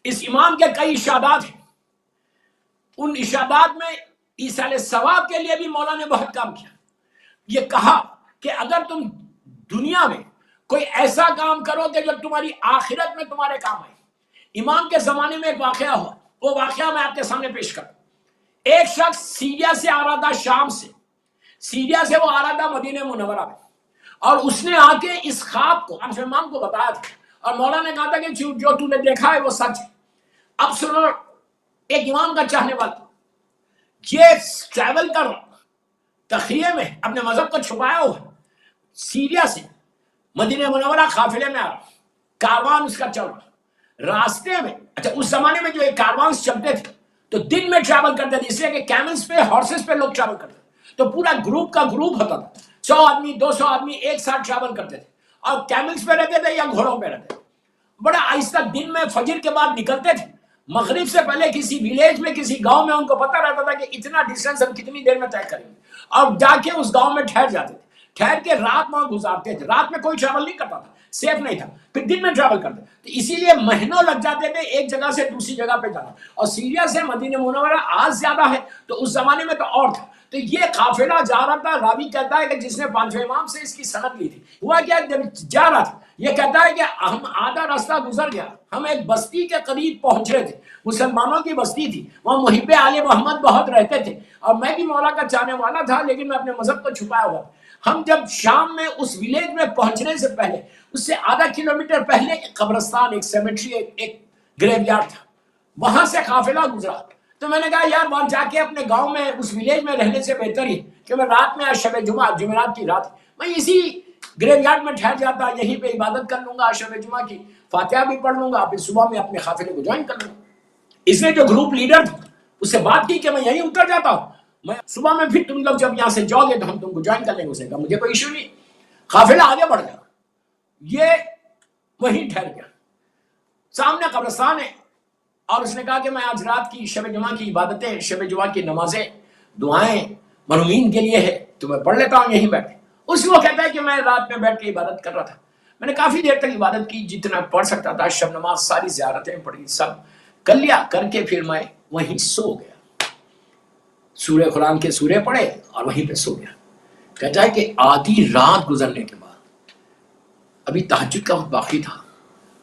اس امام کے کئی اشارات ہیں، ان اشارات میں ایصال ثواب کے لیے بھی مولا نے بہت کام کیا. یہ کہا کہ اگر تم دنیا میں کوئی ایسا کام کرو کہ جو تمہاری آخرت میں تمہارے کام آئے. امام کے زمانے میں ایک واقعہ ہوا، وہ واقعہ میں آپ کے سامنے پیش کروں. ایک شخص سیریا سے آ رہا تھا، شام سے، سیریا سے وہ آ رہا تھا مدینہ منورہ میں، اور اس نے آ کے اس خواب کو امام کو بتایا تھا، اور مولا نے کہا تھا کہ جو تو نے دیکھا ہے وہ سچ ہے. اب سنو، ایک امام کا چاہنے والا یہ ٹریول کر رہا تخیے میں، اپنے مذہب کو چھپایا ہوا، سیریا سے مدینہ منورہ قافلے میں آ رہا، کاروان اس کا چل رہا. راستے میں، اچھا اس زمانے میں جو ایک کاروان چلتے تھے تو دن میں ٹریول کرتے تھے، اس لیے کہ کیملز پہ، ہارسز پہ لوگ ٹریول کرتے تھے، تو پورا گروپ کا گروپ ہوتا تھا، 100 آدمی 200 آدمی ایک ساتھ ٹریول کرتے تھے، اور کیملز پہ رہتے تھے یا گھوڑوں پہ رہتے تھے. بڑا آہستہ دن میں فجر کے بعد نکلتے تھے، مغرب سے پہلے کسی ویلیج میں، کسی گاؤں میں ان کو پتہ رہتا تھا کہ اتنا ڈسٹینس ہم کتنی دیر میں طے کریں گے، اور جا کے اس گاؤں میں ٹھہر جاتے تھے، ٹھہر کے رات وہاں گزارتے تھے. رات میں کوئی ٹریول نہیں کرتا تھا، سیف نہیں تھا، پھر دن میں ٹریول کرتے، تو اسی لیے مہینوں لگ جاتے تھے ایک جگہ سے دوسری جگہ پہ جانا. اور سیریا سے مدینہ منورہ آج زیادہ ہے، تو اس زمانے میں تو اور تھا. تو یہ قافلہ جا رہا تھا. راوی کہتا ہے کہ جس نے پانچویں امام سے اس کی سند لی تھی، ہوا کیا، جب جا رہا تھا یہ کہتا ہے کہ ہم آدھا راستہ گزر گیا، ہم ایک بستی کے قریب پہنچے تھے، مسلمانوں کی بستی تھی، وہاں محب آل محمد بہت رہتے تھے، اور میں بھی مولا کا چاہنے والا تھا، لیکن میں اپنے مذہب کو چھپایا ہوا. ہم جب شام میں اس ولیج میں پہنچنے سے پہلے، اس سے آدھا کلومیٹر پہلے ایک قبرستان، ایک سیمیٹری، ایک گریو یارڈ تھا، وہاں سے قافلہ گزرا. تو میں نے کہا یار وہاں جا کے اپنے گاؤں میں اس ولیج میں رہنے سے بہتر ہی کہ میں رات میں، شب جمعہ، جمعرات کی رات، میں اسی گریو یارڈ میں ٹھہر جاتا، یہیں پہ عبادت کر لوں گا، شب جمعہ کی فاتحہ بھی پڑھ لوں گا، پھر صبح میں اپنے قافلے کو جوائن کر لوں گا. اس نے جو گروپ لیڈر تھا اس سے بات کی کہ میں یہیں اتر جاتا ہوں، میں صبح میں پھر تم لوگ جب یہاں سے جاؤ گے تو ہم تم کو جوائن کر لیں گے. اسے کہا مجھے کوئی ایشو نہیں. قافلہ آگے بڑھ گیا، یہ وہیں ٹھہر گیا. سامنے قبرستان ہے، اور اس نے کہا کہ میں آج رات کی شب جمعہ کی عبادتیں، شب جمعہ کی نمازیں، دعائیں مرحومین کے لیے ہے، تو میں پڑھ لیتا ہوں یہیں بیٹھ کے. اس کو کہتا ہے کہ میں رات میں بیٹھ کے عبادت کر رہا تھا، میں نے کافی دیر تک عبادت کی، جتنا پڑھ سکتا تھا، شب نماز ساری زیارتیں پڑھی، سب کر لیا، کر کے پھر میں وہیں سو گیا. سورہ قرآن کے سورے پڑھے اور وہیں پہ سو گیا. کہتا ہے کہ آدھی رات گزرنے کے بعد، ابھی تہجد کا وقت باقی تھا،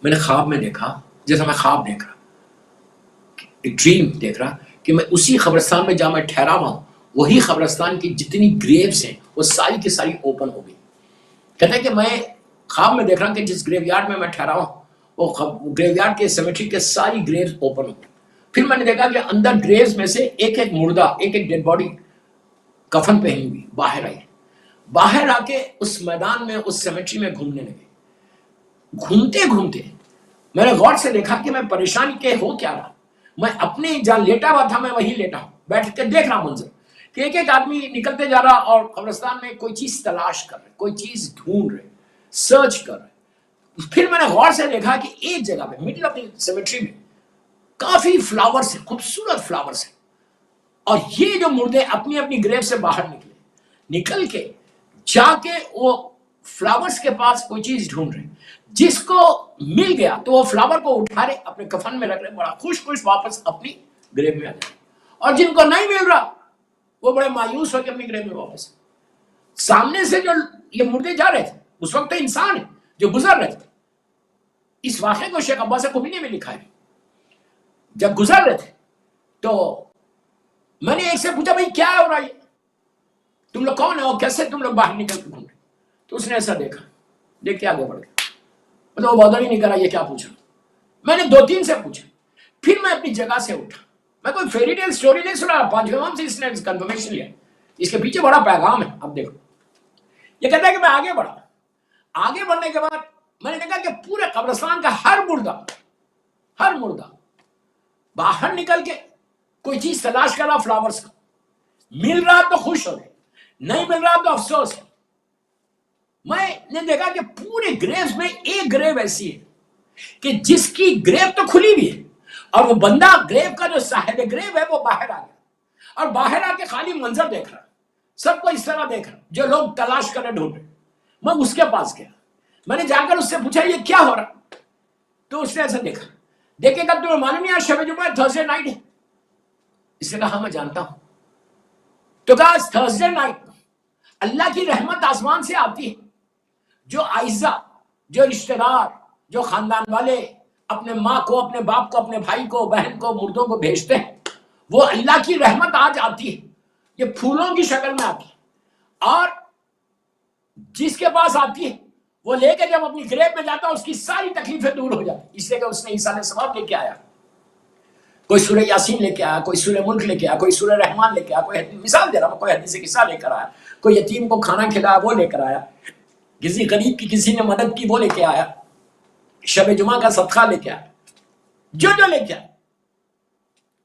میں نے خواب میں دیکھا، جیسا میں خواب دیکھ رہا، ایک ڈریم دیکھ رہا کہ میں اسی قبرستان میں جہاں میں ٹھہرا ہوا ہوں، وہی قبرستان کی جتنی گریوز ہیں وہ ساری کی ساری اوپن ہو گئی. کہتا ہے کہ میں خواب میں دیکھ رہا ہوں کہ جس گریو یارڈ میں تھہرا ہوں وہ گریو یارڈ کے سیمیٹری کے ساری گریوز اوپن ہو گئی. پھر میں نے دیکھا کہ اندر گریوز میں سے ایک ایک مردہ، ایک ایک ڈیڈ باڈی کفن پہنی ہوئی باہر آئی. باہر آ کے اس میدان میں، اس سیمیٹری میں گھومنے لگے. گھومتے گھومتے میں نے غور سے دیکھا کہ میں پریشانی کے ہو کیا رہا. میں اپنے جہاں لیٹا ہوا تھا میں وہیں لیٹا ہوں، بیٹھ کے دیکھ رہا منظر کہ ایک ایک آدمی نکلتے جا رہا اور قبرستان میں کوئی چیز تلاش کر رہے، کوئی چیز ڈھونڈ رہے، سرچ کر رہے. پھر میں نے غور سے دیکھا کہ ایک جگہ پہ مڈل آف دی سیمیٹری میں کافی فلاورز ہیں، خوبصورت فلاورز ہیں، اور یہ جو مردے اپنی اپنی گریو سے باہر نکل کے جا کے وہ فلاورز کے پاس کوئی چیز ڈھونڈ رہے. جس کو مل گیا تو وہ فلاور کو اٹھا رہے، اپنے کفن میں رکھ رہے، بڑا خوش واپس اپنی گریو میں آ جائے. اور جن کو نہیں مل رہا وہ بڑے مایوس ہو کے اپنی گریو میں واپس. سامنے سے جو یہ مردے جا رہے تھے اس وقت انسان ہے جو گزر رہے تھے. اس واقعے کو شیخ عباس قمینی میں لکھا ہے. جب گزر رہے تھے تو میں نے ایک سے پوچھا بھائی کیا ہو رہا ہے، تم لوگ کون ہو، کیسے تم لوگ باہر نکل کے گھوم رہے؟ تو اس نے ایسا دیکھا، دیکھ کے آگے بڑھ گیا. مطلب وہ بادر ہی نہیں کرا یہ کیا پوچھا. میں نے 2-3 سے پوچھا، پھر میں اپنی جگہ سے اٹھا. میں کوئی فیری ٹیل سٹوری نہیں سنا، 5 امام سے اس نے کنفرمیشن لیا. اس کے پیچھے بڑا پیغام ہے. اب دیکھو، یہ کہتا ہے کہ میں آگے بڑھا. آگے بڑھنے کے بعد میں نے دیکھا کہ پورے قبرستان کا ہر مردہ باہر نکل کے کوئی چیز تلاش کر رہا فلاورز کا. مل رہا تو خوش ہو گئے، نہیں مل رہا تو افسوس ہے. میں نے دیکھا کہ پورے گریوز میں ایک گریو ایسی ہے کہ جس کی گریو تو کھلی بھی ہے، اور وہ بندہ گریو کا جو صاحب گریو ہے وہ باہر آ گیا، اور باہر آ کے خالی منظر دیکھ رہا، سب کو اس طرح دیکھ رہا جو لوگ تلاش کرے ڈھونڈ رہے. میں اس کے پاس گیا، میں نے جا کر اس سے پوچھا یہ کیا ہو رہا. تو اس نے ایسا دیکھا دیکھے گا تمہیں معلوم نہیں شب جمعہ تھرسڈے نائٹ ہے؟ اس نے کہا میں جانتا ہوں. تو کہا تھرسڈے نائٹ اللہ کی رحمت آسمان سے آتی ہے. جو اعزا، جو رشتہ دار، جو خاندان والے اپنے ماں کو، اپنے باپ کو، اپنے بھائی کو، بہن کو، مردوں کو بھیجتے ہیں، وہ اللہ کی رحمت آج آتی ہے. یہ پھولوں کی شکل میں آتی ہے، اور جس کے پاس آتی ہے وہ لے کے جب اپنی گریب میں جاتا ہے اس کی ساری تکلیفیں دور ہو جاتی. اس لیے کہ اس نے عیسیٰ علیہ السلام لے کے آیا. کوئی سورہ یاسین لے کے آیا، کوئی سورہ ملک لے کے آیا، کوئی سورہ رحمان لے کے آیا، کوئی مثال دے رہا ہوں، کوئی حدیث قصہ لے کر آیا، کوئی یتیم کو کھانا کھلایا وہ لے کر آیا، کسی غریب کی کسی نے مدد کی وہ لے کے آیا، شب جمعہ کا صدقہ لے کے آیا، جو لے کے آیا.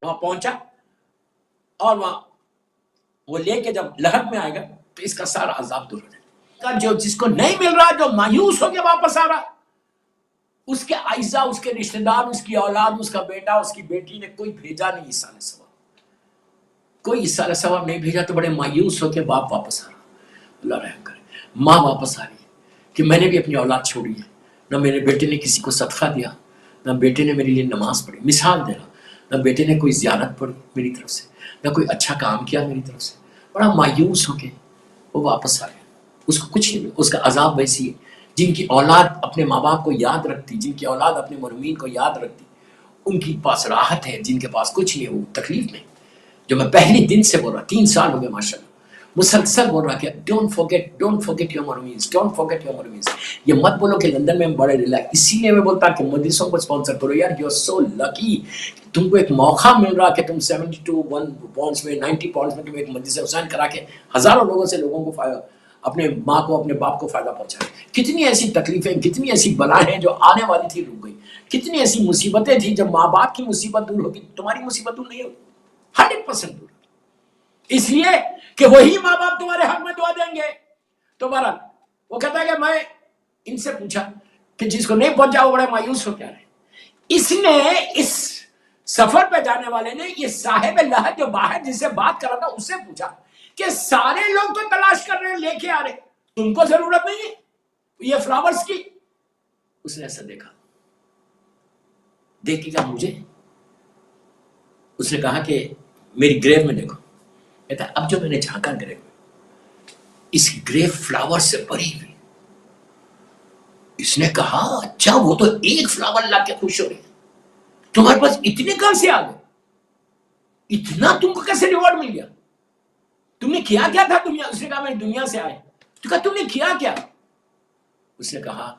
وہاں پہنچا اور وہاں وہ لے کے جب لحد میں آئے گا تو اس کا سارا عذاب دور ہو جائے گا. جو جس کو نہیں مل رہا، جو مایوس ہو کے واپس آ رہا، اس کے اعزا، اس کے رشتہ دار، اس کی اولاد، اس کا بیٹا، اس کی بیٹی نے کوئی بھیجا نہیں عیسیٰ علیہ السلام. کوئی عیسیٰ علیہ السلام نہیں بھیجا تو بڑے مایوس ہو کے باپ واپس آ رہا. اللہ رحم کرے. ماں واپس آ رہی ہے کہ میں نے بھی اپنی اولاد چھوڑی ہے، نہ میرے بیٹے نے کسی کو صدقہ دیا، نہ بیٹے نے میرے لیے نماز پڑھی. مثال دے رہا، نہ بیٹے نے کوئی زیارت پڑھی میری طرف سے، نہ کوئی اچھا کام کیا میری طرف سے. بڑا مایوس ہو کے وہ واپس آ گیا. اس کو کچھ نہیں، اس کا عذاب ویسی ہے. جن کی اولاد اپنے ماں باپ کو یاد رکھتی، جن کی اولاد اپنے مرحومین کو یاد رکھتی، ان کے پاس راحت ہے. جن کے پاس کچھ نہیں ہے وہ تکلیف میں. جو میں پہلے دن سے بول رہا، 3 سال ہو گئے ماشاءاللہ، مسلسل بول رہا کہ ڈونٹ فورگیٹ یور مرحومین، ڈونٹ فورگیٹ یور مرحومین. یہ مت بولو کہ لندن میں بڑے ریلیکس. اسی لیے میں بولتا کہ مدرسوں کو اسپانسر کرو یار. یو آر سو لکی، تم کو ایک موقع مل رہا کہ تم 72 پاؤنڈس میں، 90 پاؤنڈس میں تم ایک مدرسہ حسین کرا کے ہزاروں لوگوں کو فائدہ، اپنے ماں کو، اپنے باپ کو فائدہ پہنچائے. کتنی ایسی تکلیفیں، کتنی ایسی بلائیں ہیں جو آنے والی تھی رک گئی. کتنی ایسی مصیبتیں تھیں. جب ماں باپ کی مصیبت دور ہوگی تمہاری مصیبت دور نہیں ہوگی، 100% دور. اس لیے کہ وہی ماں باپ تمہارے حق میں دعا دیں گے. تو بہرحال وہ کہتا ہے کہ میں ان سے پوچھا کہ جس کو نہیں پہنچا وہ بڑے مایوس ہو کیا رہے. اس نے اس سفر پہ جانے والے نے یہ صاحب لحد جو باہر جس سے بات کر رہا تھا اس سے پوچھا کہ سارے لوگ تو تلاش کر رہے ہیں، لے کے آ رہے، تم کو ضرورت نہیں ہے یہ فلاورز کی. اس نے ایسا دیکھا، دیکھے گا مجھے. اس نے کہا کہ میری گریو میں دیکھو. کہتا اب جو میں نے جھانکا گریو میں، اس گریو فلاور سے بھری ہوئی. اس نے کہا اچھا وہ تو ایک فلاور لا کے خوش ہو رہے ہیں، تمہارے پاس اتنے کہاں سے آ گئے؟ اتنا تم کو کیسے ریوارڈ مل گیا؟ تم نے کیا کیا تھا دنیا؟ اس نے کہا میں دنیا سے آئے. تو کہا تم نے کیا کیا؟ اس نے کہا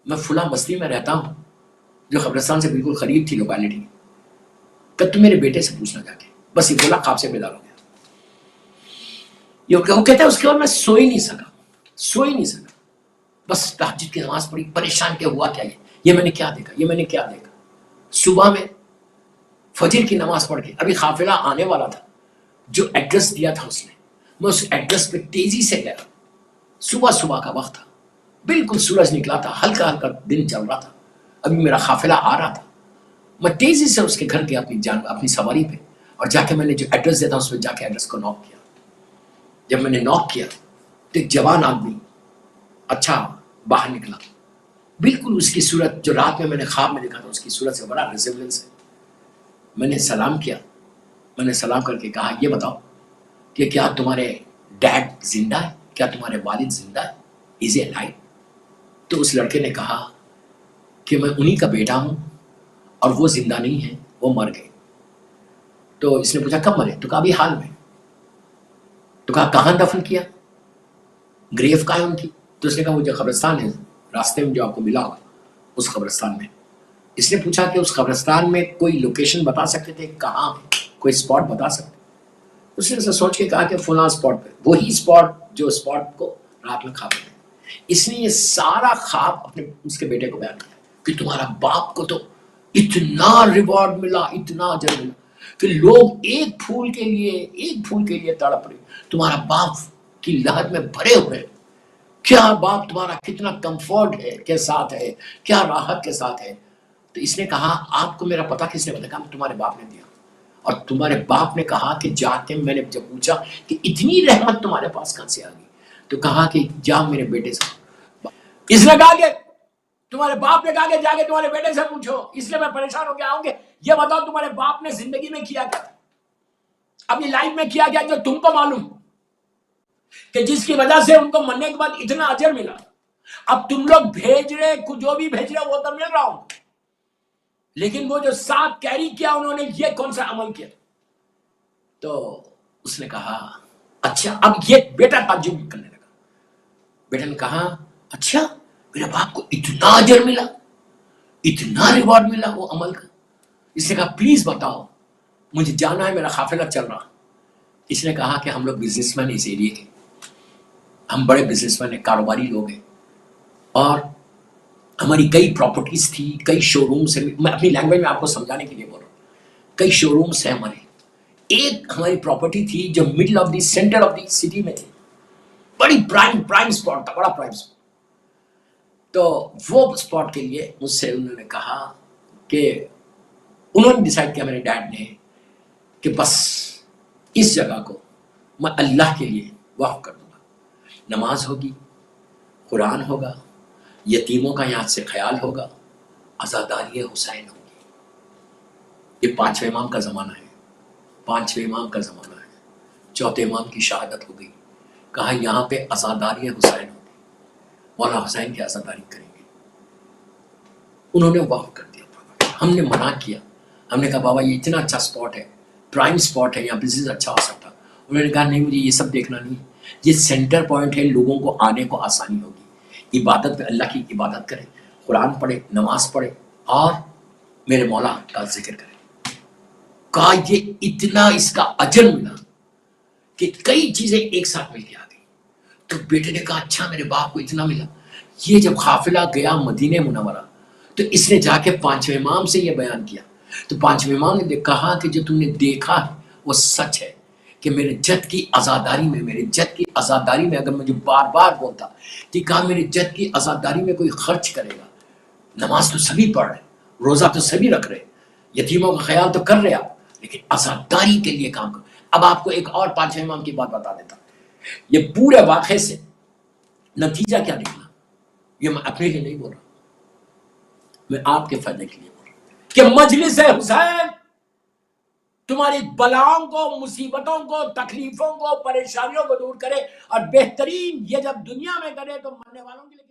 میں فلاں بستی میں رہتا ہوں جو قبرستان سے بالکل قریب تھی لوکیلٹی. کہ تم میرے بیٹے سے پوچھنا جا کے. بس یہ بولا خواب سے بیدار ہو گیا. وہ کہتا ہے اس کے بعد میں سو ہی نہیں سکا. بس تہجد کی نماز پڑھی، پریشان کیا ہوا کیا یہ میں نے کیا دیکھا. صبح میں فجر کی نماز پڑھ کے ابھی قافلہ آنے والا تھا، جو ایڈریس دیا تھا اس نے، میں اس ایڈریس پہ تیزی سے گیا. صبح کا وقت تھا، بالکل سورج نکلا تھا، ہلکا دن چل رہا تھا، ابھی میرا قافلہ آ رہا تھا. میں تیزی سے اس کے گھر گیا اپنی سواری پہ، اور جا کے میں نے جو ایڈریس دیا تھا اس پہ جا کے ایڈریس کو نوک کیا. جب میں نے نوک کیا تو ایک جوان آدمی اچھا باہر نکلا. بالکل اس کی صورت جو رات میں نے خواب میں دیکھا تھا اس کی صورت سے بڑا ریزیبلنس ہے. میں نے سلام کیا. میں نے سلام کر کے کہا یہ بتاؤ کہ کیا تمہارے ڈیڈ زندہ ہے؟ کیا تمہارے والد زندہ ہے؟ از اے لائف؟ تو اس لڑکے نے کہا کہ میں انہی کا بیٹا ہوں اور وہ زندہ نہیں ہے، وہ مر گئے. تو اس نے پوچھا کب مرے؟ تو کہا ابھی حال میں. تو کہا کہاں دفن کیا؟ گریف کہاں ہے ان کی؟ تو اس نے کہا وہ جو قبرستان ہے راستے میں جو آپ کو ملا ہوگا اس قبرستان میں. اس نے پوچھا کہ اس قبرستان میں کوئی لوکیشن بتا سکتے تھے کہاں، کوئی اسپاٹ بتا سکتے؟ اس نے سوچ کے کہا کہ فلاں اسپاٹ پہ، وہی اسپاٹ جو اسپاٹ کو رات میں خواب میں. اس نے یہ سارا خواب اپنے اس کے بیٹے کو بیان کیا کہ تمہارا باپ کو تو اتنا ریوارڈ ملا، اتنا اجر ملا کہ لوگ ایک پھول کے لیے تڑپ رہے. تمہارا باپ کی لحد میں بھرے ہوئے، کیا باپ تمہارا کتنا کمفرٹ ہے کے ساتھ ہے، کیا راحت کے ساتھ ہے. تو اس نے کہا آپ کو میرا پتہ کس نے بتایا؟ کہا تمہارے باپ نے دیا. اور تمہارے باپ نے کہا کہ جا کے، میں نے جب پوچھا کہ اتنی رحمت تمہارے پاس کہاں سے آ گئی، تو کہا کہ جا میرے بیٹے سے. اس نے کہا کہ تمہارے باپ نے کہا کہ جا کے تمہارے بیٹے سے پوچھو، اس لیے میں پریشان ہو کے آؤں گے. یہ بتاؤ تمہارے باپ نے زندگی میں کیا کیا تھا، اپنی لائف میں کیا کیا جو تم کو معلوم کہ جس کی وجہ سے ان کو مرنے کے بعد اتنا اجر ملا. اب تم لوگ بھیج رہے، جو بھی بھیج رہے وہ تو مل رہا ہوں، لیکن وہ جو ساتھ کیری کیا انہوں نے، یہ کون سا عمل کیا؟ تو اس نے کہا اچھا. اب یہ بیٹا تعجب کرنے لگا. بیٹا نے کہا اچھا میرے باپ کو اتنا اجر ملا، اتنا ریوارڈ ملا وہ عمل کا. اس نے کہا پلیز بتاؤ، مجھے جانا ہے، میرا قافلہ چل رہا. اس نے کہا کہ ہم لوگ بزنس مین اس ایریے کے، ہم بڑے بزنس مین ہیں، کاروباری لوگ ہیں، اور ہماری کئی پراپرٹیز تھی، کئی شو رومس ہیں. میں اپنی لینگویج میں آپ کو سمجھانے کے لیے بول رہا ہوں. کئی شو رومس ہیں ہمارے. ایک ہماری پراپرٹی تھی جو middle of the centre of the city میں تھی، بڑی پرائم اسپاٹ تھا، بڑا پرائم اسپاٹ. تو وہ اسپاٹ کے لیے مجھ سے انہوں نے کہا کہ انہوں نے ڈیسائیڈ کیا، میرے ڈیڈ نے، کہ بس اس جگہ کو میں اللہ کے لیے وقف کر دوں گا. نماز ہوگی، قرآن ہوگا، یتیموں کا یہاں سے خیال ہوگا، عزاداری حسین ہوگی. یہ پانچویں امام کا زمانہ ہے، پانچویں امام کا زمانہ ہے. چوتھے امام کی شہادت ہو گئی. کہا یہاں پہ عزاداری حسین ہوگی، مولا حسین کی عزاداری کریں گے. انہوں نے وقف کر دیا. ہم نے منع کیا، ہم نے کہا بابا یہ اتنا اچھا اسپاٹ ہے، پرائم اسپاٹ ہے، یہاں بزنس اچھا ہو سکتا. انہوں نے کہا نہیں، مجھے یہ سب دیکھنا نہیں، یہ سینٹر پوائنٹ ہے، لوگوں کو آنے کو آسانی ہوگی، عبادت میں اللہ کی عبادت کریں، قرآن پڑھے، نماز پڑھے، اور میرے مولا کا ذکر کریں. کہا یہ اتنا اس کا اجر ملا کہ کئی چیزیں ایک ساتھ مل کے آ گئی. تو بیٹے نے کہا اچھا میرے باپ کو اتنا ملا. یہ جب قافلہ گیا مدینہ منورہ تو اس نے جا کے پانچویں امام سے یہ بیان کیا. تو پانچویں امام نے کہا کہ جو تم نے دیکھا ہے وہ سچ ہے، کہ میرے جد کی عزاداری میں، میرے جد کی عزاداری میں اگر مجھے بار بار بولتا کہ کہا میرے جد کی عزاداری میں کوئی خرچ کرے گا، نماز تو سبھی پڑھ رہے، روزہ تو سبھی رکھ رہے، یتیموں کا خیال تو کر رہے آپ، لیکن عزاداری کے لیے کام کرو. اب آپ کو ایک اور پانچویں امام کی بات بتا دیتا. یہ پورے واقعے سے نتیجہ کیا نکلا، یہ میں اپنے لیے نہیں بول رہا، میں آپ کے فائدے کے لیے بول رہا ہوں کہ مجلس حسین تمہاری بلاؤں کو، مصیبتوں کو، تکلیفوں کو، پریشانیوں کو دور کرے، اور بہترین یہ جب دنیا میں کرے تو مرنے والوں کے لیے